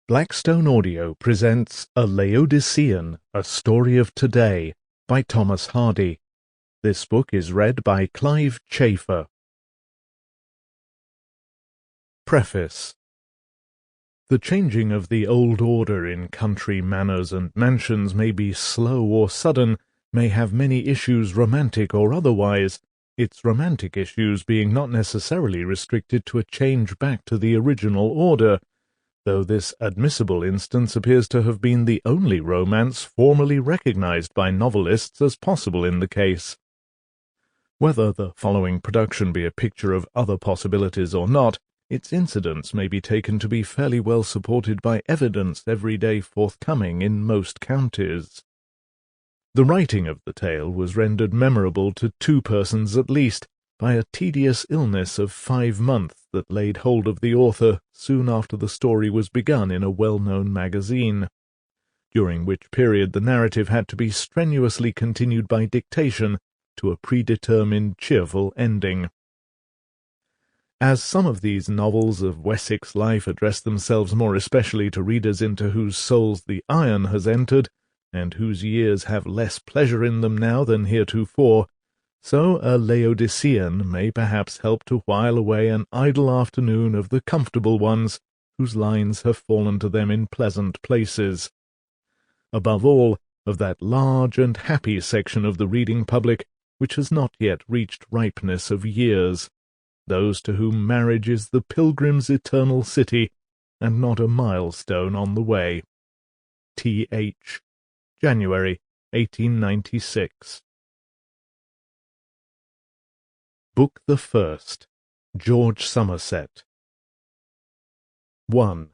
Blackstone Audio presents A Laodicean, A Story of Today by Thomas Hardy. This book is read by Clive Chafer. Preface. The changing of the old order in country manors and mansions may be slow or sudden, may have many issues romantic or otherwise, its romantic issues being not necessarily restricted to a change back to the original order, though this admissible instance appears to have been the only romance formally recognized by novelists as possible in the case. Whether the following production be a picture of other possibilities or not, its incidents may be taken to be fairly well supported by evidence every day forthcoming in most counties. The writing of the tale was rendered memorable to two persons at least, by a tedious illness of 5 months that laid hold of the author soon after the story was begun in a well-known magazine, during which period the narrative had to be strenuously continued by dictation to a predetermined cheerful ending. As some of these novels of Wessex life address themselves more especially to readers into whose souls the iron has entered, and whose years have less pleasure in them now than heretofore, so a Laodicean may perhaps help to while away an idle afternoon of the comfortable ones whose lines have fallen to them in pleasant places. Above all, of that large and happy section of the reading public which has not yet reached ripeness of years, those to whom marriage is the pilgrim's eternal city, and not a milestone on the way. T.H. January 1896. Book the First, George Somerset. 1.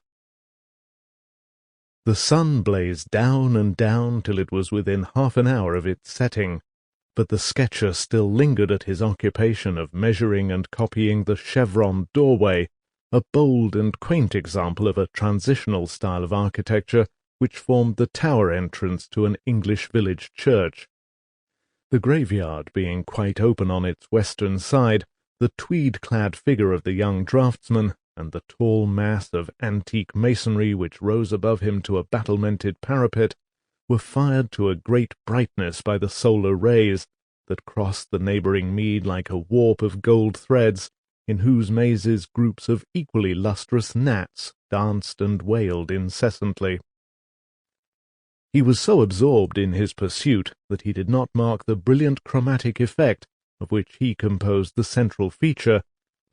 The sun blazed down and down till it was within half an hour of its setting, but the sketcher still lingered at his occupation of measuring and copying the chevron doorway, a bold and quaint example of a transitional style of architecture which formed the tower entrance to an English village church. The graveyard being quite open on its western side, the tweed-clad figure of the young draftsman, and the tall mass of antique masonry which rose above him to a battlemented parapet, were fired to a great brightness by the solar rays that crossed the neighbouring mead like a warp of gold threads, in whose mazes groups of equally lustrous gnats danced and wailed incessantly. He was so absorbed in his pursuit that he did not mark the brilliant chromatic effect of which he composed the central feature,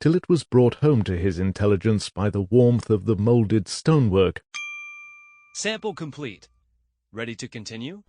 till it was brought home to his intelligence by the warmth of the moulded stonework. Sample complete. Ready to continue?